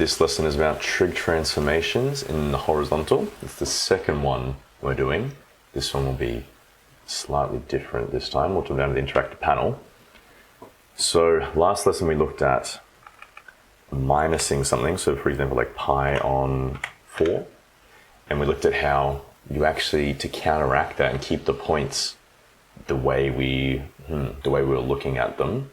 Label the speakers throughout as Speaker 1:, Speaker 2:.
Speaker 1: This lesson is about trig transformations in the horizontal. It's the second one we're doing. This one will be slightly different this time. We'll talk about the interactive panel. So last lesson we looked at minusing something. So for example, like pi on 4. And we looked at how you actually, to counteract that and keep the points the way we were looking at them,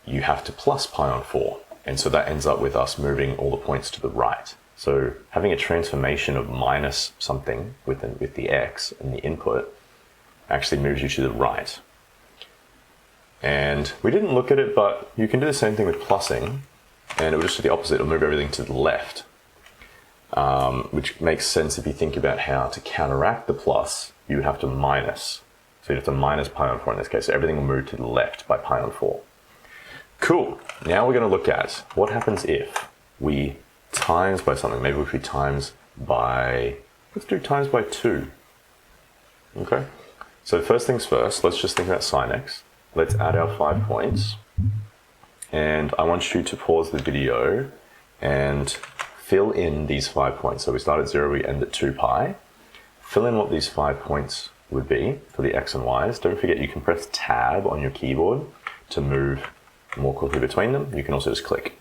Speaker 1: you have to plus pi on 4. And so that ends up with us moving all the points to the right. So having a transformation of minus something with the x in the input actually moves you to the right. And we didn't look at it, but you can do the same thing with plussing, and it will just do the opposite. It'll move everything to the left, which makes sense if you think about how to counteract the plus, you would have to minus. So you'd have to minus pi on 4 in this case. So everything will move to the left by pi on 4. Cool. Now we're going to look at what happens if we times by something. Maybe if we times by, let's do times by 2. Okay. So first things first, let's just think about sine x. Let's add our 5 points. And I want you to pause the video and fill in these 5 points. So we start at 0, we end at 2 pi. Fill in what these 5 points would be for the x and y's. Don't forget you can press tab on your keyboard to move more quickly between them. You can also just click.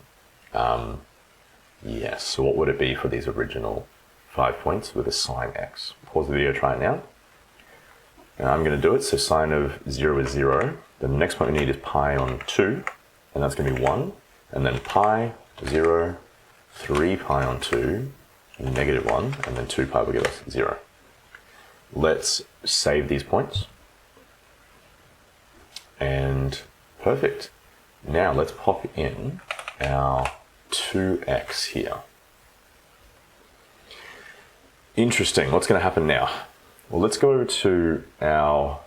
Speaker 1: Yes, so what would it be for these original 5 points with a sine x? Pause the video, try it now. Now I'm going to do it. So sine of 0 is 0. Then the next point we need is pi on 2, and that's going to be 1. And then pi, 0, 3 pi on 2, negative 1, and then 2 pi will give us 0. Let's save these points. And perfect. Now let's pop in our 2x here. Interesting, what's going to happen now? Well, let's go over to our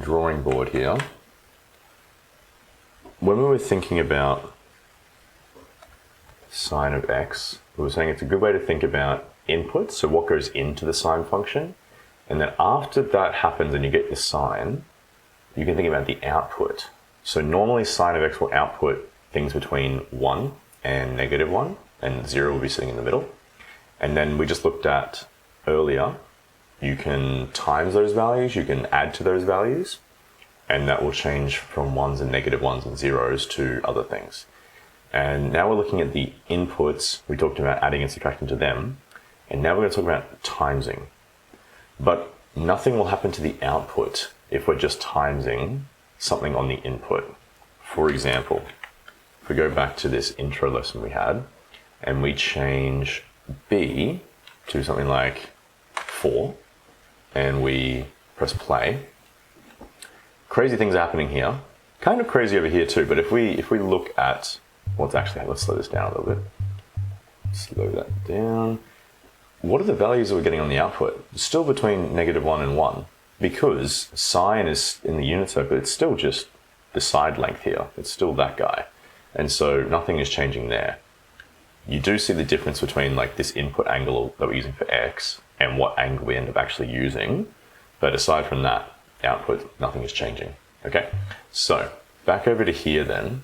Speaker 1: drawing board here. When we were thinking about sine of x, we were saying it's a good way to think about input, so what goes into the sine function. And then after that happens and you get the sine, you can think about the output. So normally sine of x will output things between 1 and negative 1, and 0 will be sitting in the middle. And then we just looked at earlier, you can times those values, you can add to those values, and that will change from 1s and negative 1s and 0s to other things. And now we're looking at the inputs. We talked about adding and subtracting to them, and now we're going to talk about timesing. But nothing will happen to the output if we're just timesing something on the input. For example, if we go back to this intro lesson we had, and we change b to something like 4, and we press play, crazy things are happening here. Kind of crazy over here too, but if we look at what's actually, let's slow this down a little bit. Slow that down. What are the values that we're getting on the output? It's still between negative 1 and 1. Because sine is in the unit circle, it's still just the side length here. It's still that guy. And so nothing is changing there. You do see the difference between like this input angle that we're using for x and what angle we end up actually using. But aside from that, output, nothing is changing. Okay, so back over to here then.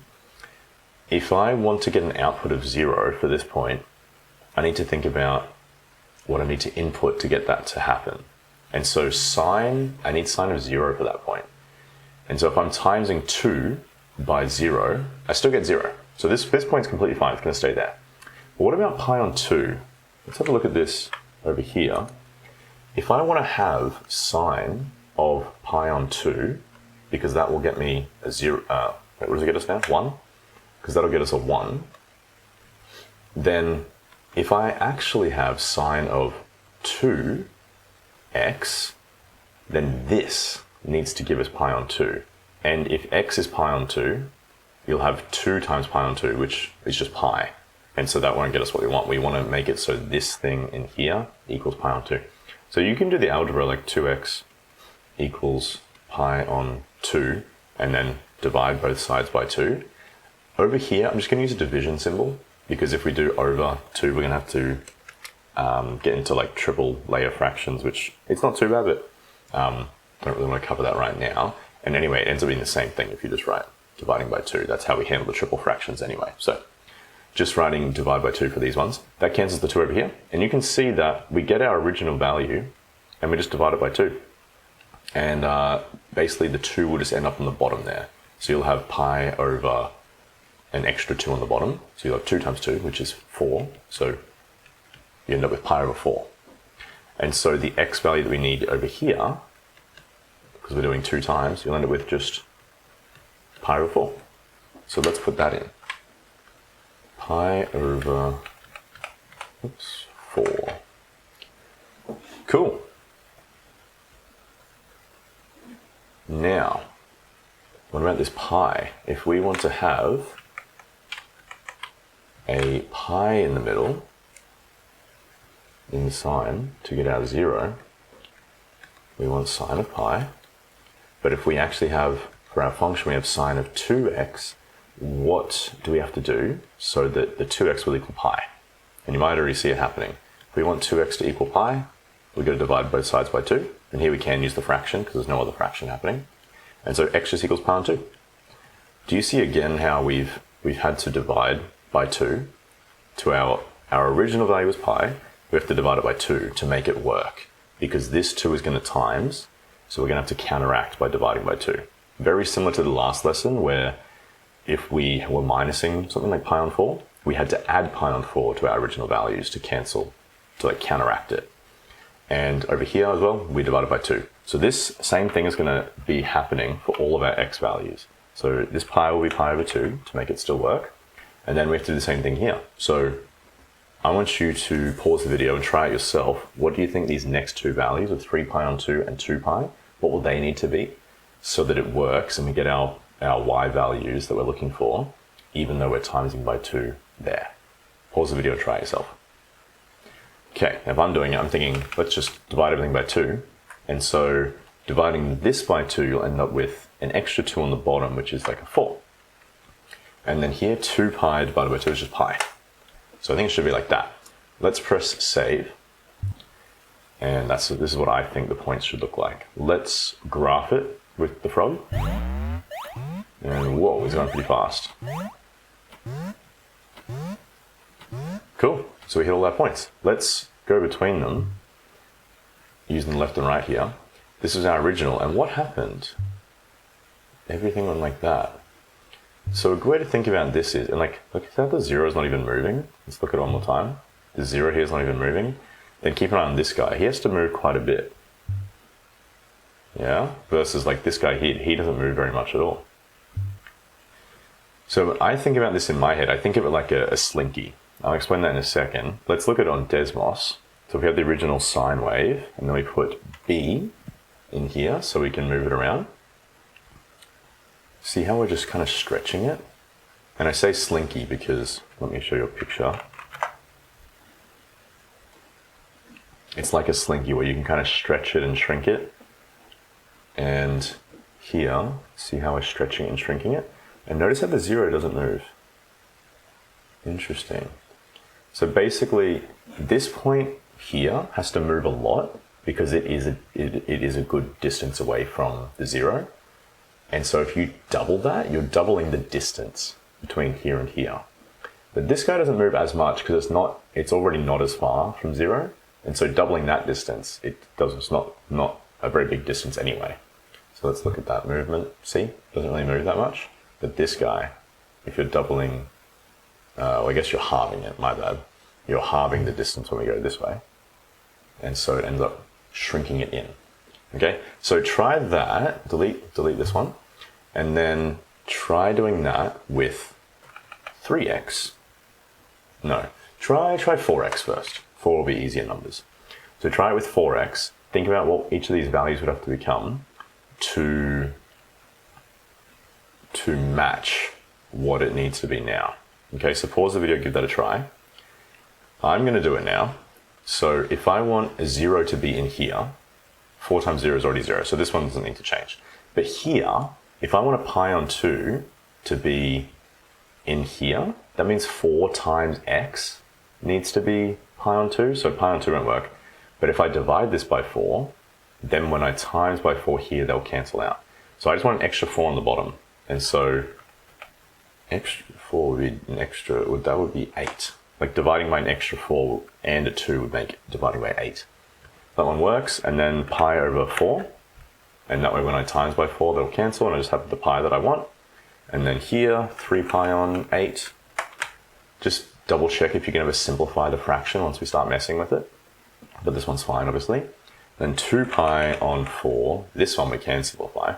Speaker 1: If I want to get an output of 0 for this point, I need to think about what I need to input to get that to happen. And so sine, I need sine of 0 for that point. And so if I'm timesing 2 by 0, I still get 0. So this point's completely fine, it's going to stay there. But what about pi on 2? Let's have a look at this over here. If I want to have sine of pi on 2, because that will get me a 0, what does it get us now? 1? Because that'll get us a 1. Then if I actually have sine of 2, x, then this needs to give us pi on 2. And if x is pi on 2, you'll have 2 times pi on 2, which is just pi. And so that won't get us what we want. We want to make it so this thing in here equals pi on 2. So you can do the algebra like 2x equals pi on 2, and then divide both sides by 2. Over here, I'm just going to use a division symbol, because if we do over 2, we're going to have to get into like triple layer fractions, which it's not too bad, but don't really want to cover that right now. And anyway, it ends up being the same thing if you just write dividing by 2. That's how we handle the triple fractions anyway. So just writing divide by 2 for these ones. That cancels the 2 over here. And you can see that we get our original value and we just divide it by 2. And basically the 2 will just end up on the bottom there. So you'll have pi over an extra 2 on the bottom. So you'll have 2 times 2, which is 4. So you end up with pi over 4. And so the x value that we need over here, because we're doing 2 times, you'll end up with just pi over 4. So let's put that in. Pi over 4. Cool. Now, what about this pi? If we want to have a pi in the middle, in the sign, to get our 0, we want sine of pi. But if we actually have, for our function, we have sine of 2x, what do we have to do so that the 2x will equal pi? And you might already see it happening. If we want 2x to equal pi, we've got to divide both sides by 2. And here we can use the fraction because there's no other fraction happening. And so x just equals pi on 2. Do you see again how we've had to divide by 2 to our original value was pi? We have to divide it by 2 to make it work because this 2 is going to times, so we're going to have to counteract by dividing by 2. Very similar to the last lesson where if we were minusing something like pi on 4, we had to add pi on 4 to our original values to cancel, to like counteract it. And over here as well, we divided by 2. So this same thing is going to be happening for all of our x values. So this pi will be pi over 2 to make it still work. And then we have to do the same thing here. So I want you to pause the video and try it yourself. What do you think these next 2 values of 3 pi on 2 and 2 pi, what will they need to be so that it works and we get our y values that we're looking for, even though we're timesing by 2 there? Pause the video and try it yourself. Okay, if I'm doing it, I'm thinking, let's just divide everything by 2. And so dividing this by 2, you'll end up with an extra 2 on the bottom, which is like a 4. And then here, 2 pi divided by 2 is just pi. So I think it should be like that. Let's press save. And this is what I think the points should look like. Let's graph it with the frog. And whoa, it's going pretty fast. Cool, so we hit all our points. Let's go between them, using the left and right here. This is our original, and what happened? Everything went like that. So a good way to think about this is, and like, look at how the 0 is not even moving. Let's look at it one more time. The 0 here is not even moving. Then keep an eye on this guy. He has to move quite a bit. Yeah, versus like this guy here, he doesn't move very much at all. So I think about this in my head, I think of it like a slinky. I'll explain that in a second. Let's look at it on Desmos. So we have the original sine wave, and then we put B in here so we can move it around. See how we're just kind of stretching it? And I say slinky because, let me show you a picture. It's like a slinky where you can kind of stretch it and shrink it. And here, see how we're stretching and shrinking it? And notice how the 0 doesn't move. Interesting. So basically, this point here has to move a lot because it is a good distance away from the 0. And so if you double that, you're doubling the distance between here and here. But this guy doesn't move as much because it's already not as far from 0. And so doubling that distance, it's not a very big distance anyway. So let's look at that movement. See, doesn't really move that much. But this guy, if you're doubling, well, I guess you're halving it, my bad. You're halving the distance when we go this way. And so it ends up shrinking it in. Okay, so try that, delete this one, and then try doing that with 3x. No, try 4x first. 4 will be easier numbers. So try it with 4x. Think about what each of these values would have to become to match what it needs to be now. Okay, so pause the video, give that a try. I'm going to do it now. So if I want a 0 to be in here, 4 times 0 is already 0, so this one doesn't need to change. But here, if I want a pi on 2 to be in here, that means 4 times x needs to be pi on 2, so pi on 2 won't work. But if I divide this by 4, then when I times by 4 here, they'll cancel out. So I just want an extra 4 on the bottom. And so extra 4 would be an extra, that would be 8. Like dividing by an extra 4 and a 2 would make dividing by 8. That one works, and then pi over 4. And that way when I times by 4, they'll cancel, and I just have the pi that I want. And then here, 3 pi on 8. Just double check if you can ever simplify the fraction once we start messing with it. But this one's fine, obviously. Then 2 pi on 4. This one we can simplify.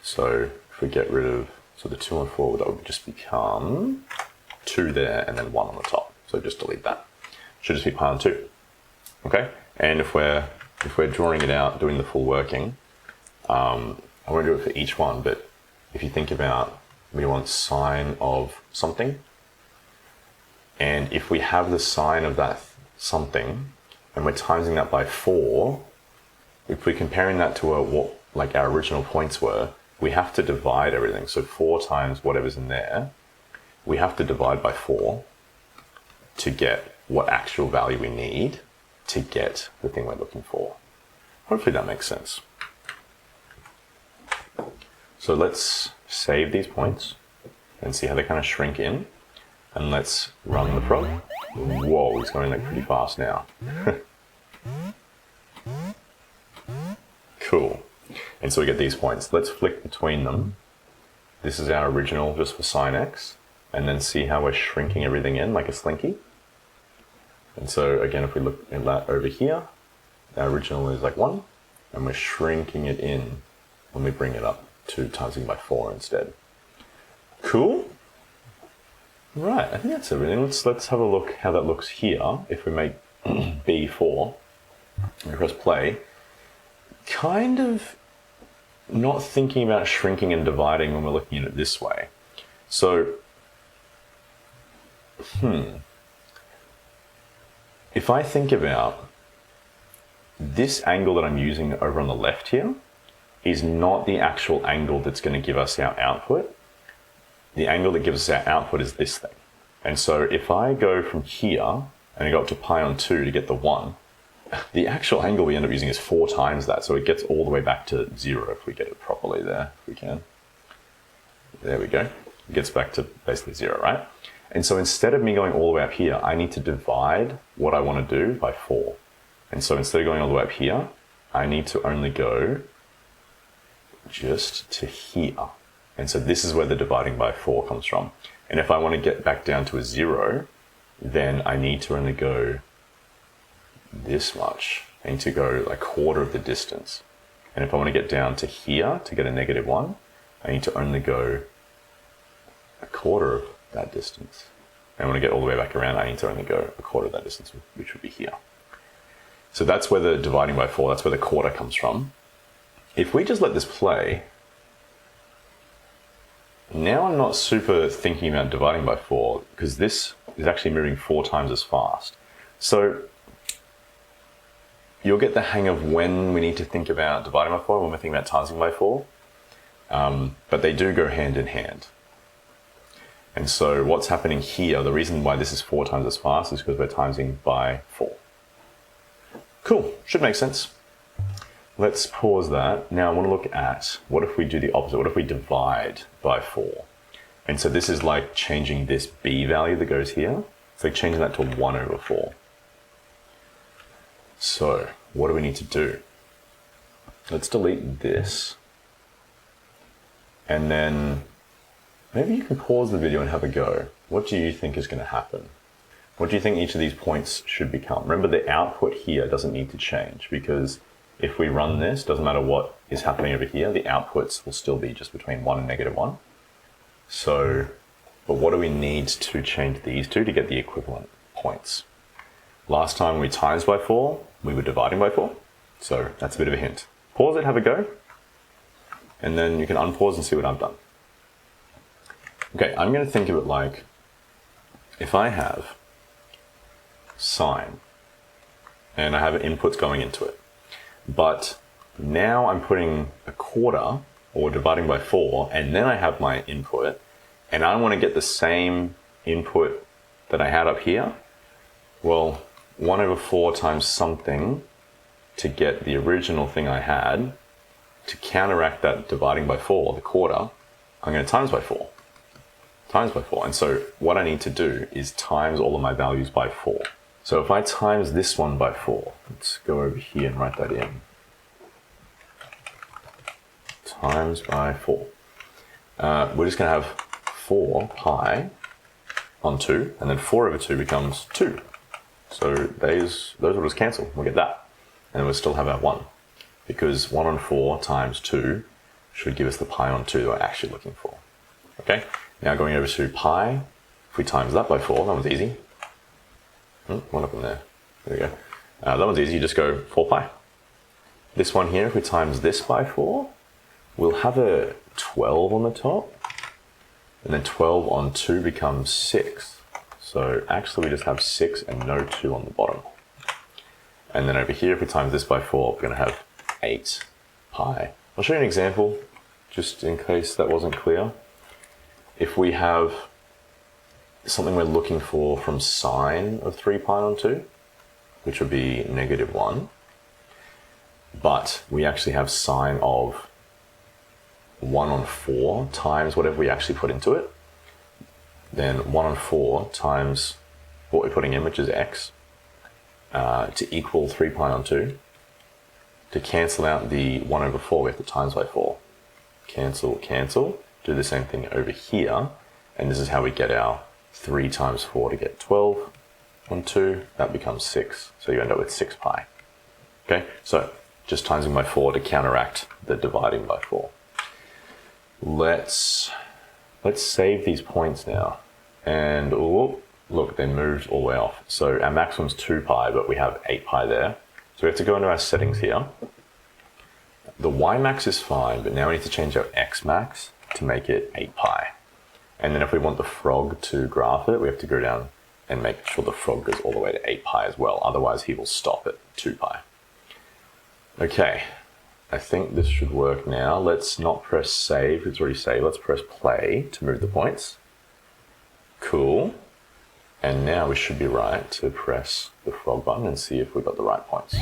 Speaker 1: So if we get rid of, so the 2 on 4, that would just become 2 there and then 1 on the top. So just delete that. Should just be pi on 2. Okay? And if we're drawing it out, doing the full working, I won't do it for each one, but if you think about, we want sine of something, and if we have the sine of that something, and we're timesing that by 4, if we're comparing that to what like our original points were, we have to divide everything. So 4 times whatever's in there, we have to divide by 4 to get what actual value we need to get the thing we're looking for. Hopefully that makes sense. So let's save these points and see how they kind of shrink in. And let's run the prog. Whoa, it's going like pretty fast now. Cool. And so we get these points. Let's flick between them. This is our original just for sine x. And then see how we're shrinking everything in like a slinky. And so again, if we look at that over here, our original is like 1, and we're shrinking it in when we bring it up to timesing by 4 instead. Cool. Right, I think that's everything. Let's have a look how that looks here. If we make B4 and we press play, kind of not thinking about shrinking and dividing when we're looking at it this way. So, if I think about this angle that I'm using over on the left here is not the actual angle that's going to give us our output. The angle that gives us our output is this thing. And so if I go from here and I go up to pi on 2 to get the 1, the actual angle we end up using is 4 times that. So it gets all the way back to 0 if we get it properly there, if we can. There we go. It gets back to basically 0, right? And so instead of me going all the way up here, I need to divide what I want to do by 4. And so instead of going all the way up here, I need to only go just to here. And so this is where the dividing by 4 comes from. And if I want to get back down to a 0, then I need to only go this much. I need to go like quarter of the distance. And if I want to get down to here to get a -1, I need to only go a quarter of that distance. And when I get all the way back around, I need to only go a quarter of that distance, which would be here. So that's where the dividing by 4, that's where the quarter comes from. If we just let this play, now I'm not super thinking about dividing by 4 because this is actually moving 4 times as fast. So you'll get the hang of when we need to think about dividing by 4, when we're thinking about timesing by 4. But they do go hand in hand. And so what's happening here, the reason why this is 4 times as fast is because we're timesing by 4. Cool, should make sense. Let's pause that. Now I want to look at, what if we do the opposite? What if we divide by 4? And so this is like changing this b value that goes here. It's like changing that to 1 over 4. So what do we need to do? Let's delete this. And then maybe you can pause the video and have a go. What do you think is going to happen? What do you think each of these points should become? Remember, the output here doesn't need to change because if we run this, doesn't matter what is happening over here, the outputs will still be just between 1 and -1. So, but what do we need to change these two to get the equivalent points? Last time we times by 4, we were dividing by 4. So that's a bit of a hint. Pause it, have a go. And then you can unpause and see what I've done. Okay, I'm going to think of it like, if I have sine, and I have inputs going into it, but now I'm putting a quarter, or dividing by 4, and then I have my input, and I want to get the same input that I had up here. Well, 1 over 4 times something to get the original thing I had, to counteract that dividing by 4, the quarter, I'm going to times by 4. times by 4. And so what I need to do is times all of my values by 4. So if I times this one by 4, let's go over here and write that in. Times by 4. We're just going to have 4 pi on 2, and then 4 over 2 becomes 2. So those will just cancel. We'll get that. And then we'll still have our 1. Because 1 on 4 times 2 should give us the pi on 2 that we're actually looking for. Okay? Now going over to pi, if we times that by 4, that one's easy. One up in there. There we go. That one's easy. You just go 4 pi. This one here, if we times this by 4, we'll have a 12 on the top. And then 12 on 2 becomes 6. So actually we just have 6 and no 2 on the bottom. And then over here, if we times this by 4, we're going to have 8 pi. I'll show you an example, just in case that wasn't clear. If we have something we're looking for from sine of 3 pi on 2, which would be -1, but we actually have sine of 1 on 4 times whatever we actually put into it, then 1 on 4 times what we're putting in, which is x, to equal 3 pi on 2. To cancel out the 1 over 4, we have to times by 4. Cancel, cancel. Do the same thing over here. And this is how we get our 3 times 4 to get 12 on 2. That becomes 6. So you end up with 6 pi. Okay, so just timesing by 4 to counteract the dividing by 4. Let's save these points now. And look, they moved all the way off. So our maximum's 2 pi, but we have 8 pi there. So we have to go into our settings here. The y max is fine, but now we need to change our x max to make it 8 pi. And then if we want the frog to graph it, we have to go down and make sure the frog goes all the way to 8 pi as well. Otherwise he will stop at 2 pi. Okay, I think this should work now. Let's not press save, it's already saved. Let's press play to move the points. Cool. And now we should be right to press the frog button and see if we got the right points.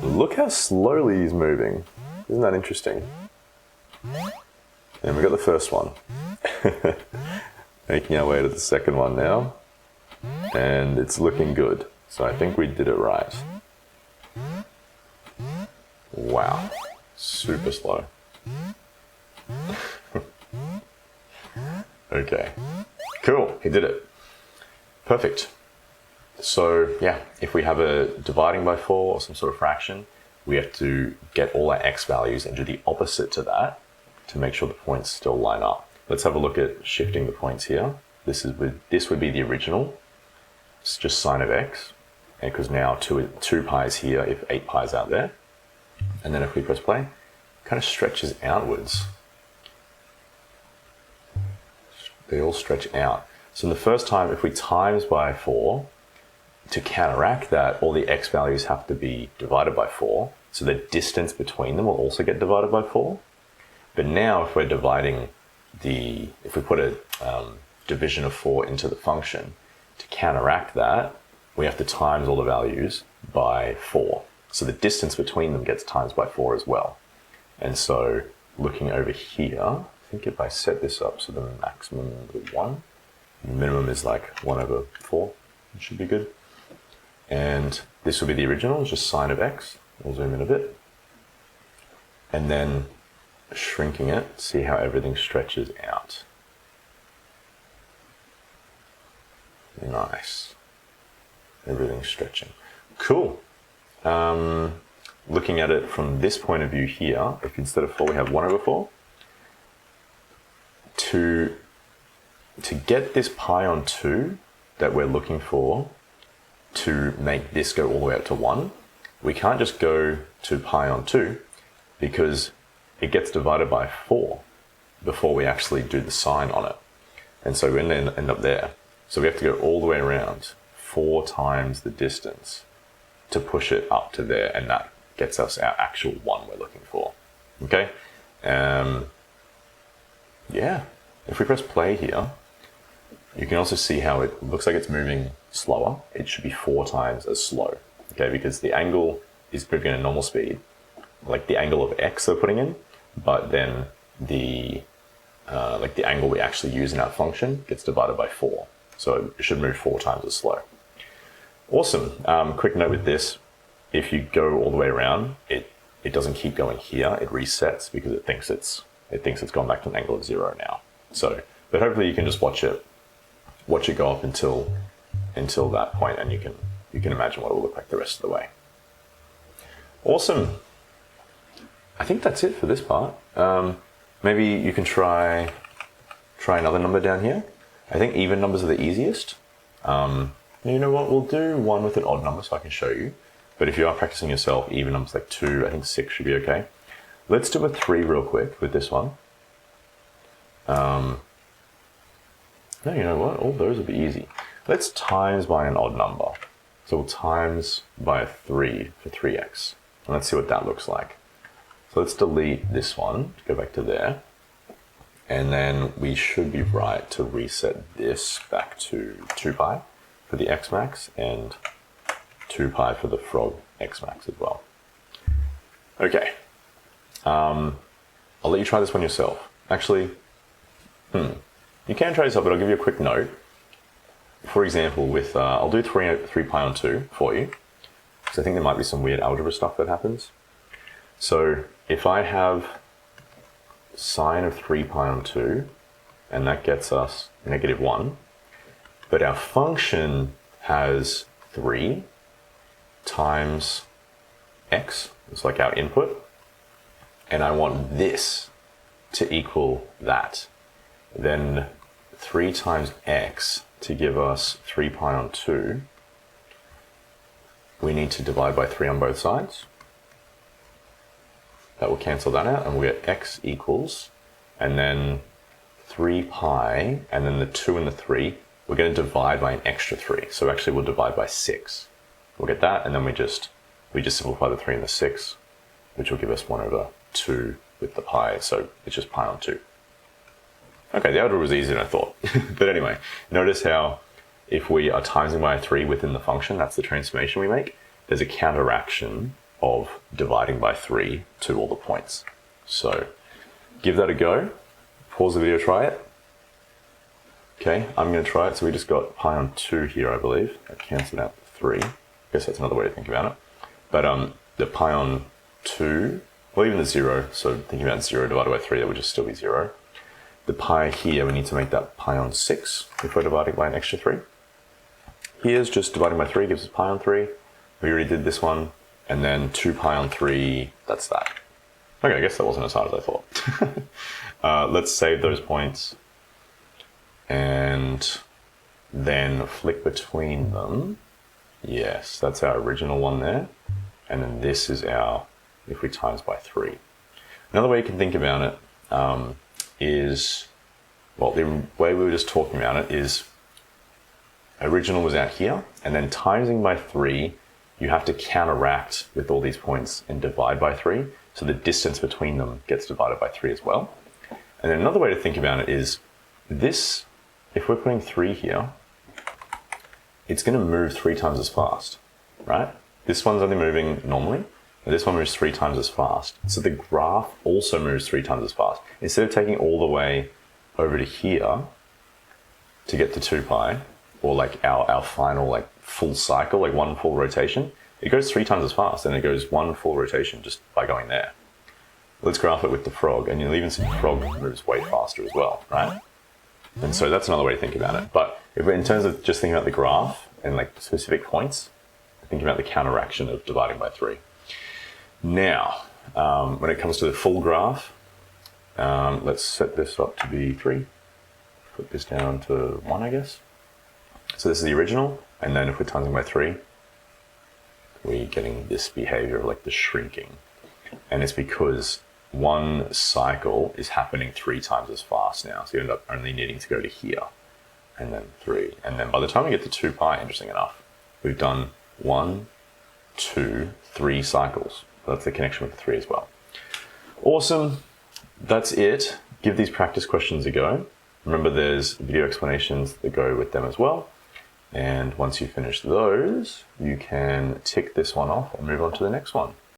Speaker 1: Look how slowly he's moving. Isn't that interesting? And we got the first one. Making our way to the second one now. And it's looking good. So I think we did it right. Wow. Super slow. Okay. Cool, he did it. Perfect. So yeah, if we have a dividing by 4 or some sort of fraction, we have to get all our x values and do the opposite to that to make sure the points still line up. Let's have a look at shifting the points here. This would be the original. It's just sine of x, and because now 2 pi is here if 8 pi is out there. And then if we press play, it kind of stretches outwards. They all stretch out. So the first time, if we times by 4, to counteract that, all the x values have to be divided by 4. So the distance between them will also get divided by 4. But now if we're dividing if we put a division of 4 into the function, to counteract that, we have to times all the values by 4. So the distance between them gets times by 4 as well. And so looking over here, I think if I set this up so the maximum is 1, the minimum is like 1 over 4, it should be good. And this will be the original, it's just sine of x. We'll zoom in a bit. And then shrinking it, see how everything stretches out. Nice. Everything's stretching. Cool. Looking at it from this point of view here, if instead of 4 we have 1 over 4, to get this pi on 2 that we're looking for, to make this go all the way up to 1, we can't just go to pi on 2 because it gets divided by 4 before we actually do the sign on it. And so we're going to end up there. So we have to go all the way around 4 times the distance to push it up to there, and that gets us our actual 1 we're looking for. Okay? Yeah. If we press play here, you can also see how it looks like it's moving slower. It should be 4 times as slow, okay? Because the angle is moving at a normal speed, like the angle of x they're putting in, but then the like the angle we actually use in our function gets divided by 4. So it should move 4 times as slow. Awesome. Quick note with this, if you go all the way around, it doesn't keep going here, it resets because it thinks it's gone back to an angle of 0 now. So, but hopefully you can just watch it go up until that point, and you can imagine what it will look like the rest of the way. Awesome. I think that's it for this part. Maybe you can try another number down here. I think even numbers are the easiest. You know what, we'll do one with an odd number so I can show you. But if you are practicing yourself, even numbers like 2, I think 6 should be okay. Let's do a 3 real quick with this one. No, you know what, all those will be easy. Let's times by an odd number. So we'll times by a 3 for 3x. And let's see what that looks like. So let's delete this one, go back to there. And then we should be right to reset this back to 2 pi for the x max and 2 pi for the frog x max as well. Okay. I'll let you try this one yourself. Actually, you can try this out, but I'll give you a quick note. For example, with I'll do 3 pi on 2 for you, because I think there might be some weird algebra stuff that happens. So if I have sine of 3 pi on 2, and that gets us -1, but our function has 3 times x, it's like our input, and I want this to equal that, then 3 times x to give us 3 pi on 2, we need to divide by 3 on both sides. That will cancel that out, and we'll get x equals, and then 3 pi, and then the 2 and the 3, we're going to divide by an extra 3. So actually we'll divide by 6. We'll get that, and then we just simplify the 3 and the 6, which will give us 1 over 2 with the pi, so it's just pi on 2. Okay, the algebra was easier than I thought. But anyway, notice how if we are timesing by a 3 within the function, that's the transformation we make, there's a counteraction of dividing by 3 to all the points. So give that a go. Pause the video, try it. Okay, I'm going to try it. So we just got pi on 2 here, I believe. I cancelled out the 3. I guess that's another way to think about it. But the pi on 2, well, even the 0, so thinking about 0 divided by 3, that would just still be 0. The pi here, we need to make that pi on 6 if we're dividing by an extra 3. Here's just dividing by 3 gives us pi on 3. We already did this one. And then 2 pi on 3, that's that. Okay, I guess that wasn't as hard as I thought. Let's save those points. And then flick between them. Yes, that's our original one there. And then this is our, if we times by 3. Another way you can think about it is, well, the way we were just talking about it is, original was out here, and then timesing by 3, you have to counteract with all these points and divide by 3. So the distance between them gets divided by 3 as well. And then another way to think about it is this, if we're putting 3 here, it's going to move 3 times as fast, right? This one's only moving normally, and this one moves 3 times as fast. So the graph also moves 3 times as fast. Instead of taking all the way over to here to get to 2 pi, or like our final like full cycle, like one full rotation, it goes 3 times as fast, and it goes one full rotation just by going there. Let's graph it with the frog, and you'll even see the frog moves way faster as well, right? And so that's another way to think about it. But if in terms of just thinking about the graph and like specific points, think about the counteraction of dividing by 3. Now, when it comes to the full graph, let's set this up to be 3. Put this down to 1, I guess. So this is the original, and then if we're timesing by 3, we're getting this behavior of like the shrinking. And it's because one cycle is happening 3 times as fast now. So you end up only needing to go to here, and then 3. And then by the time we get to 2 pi, interesting enough, we've done 1, 2, 3 cycles. So that's the connection with the 3 as well. Awesome. That's it. Give these practice questions a go. Remember, there's video explanations that go with them as well. And once you finish those, you can tick this one off and move on to the next one.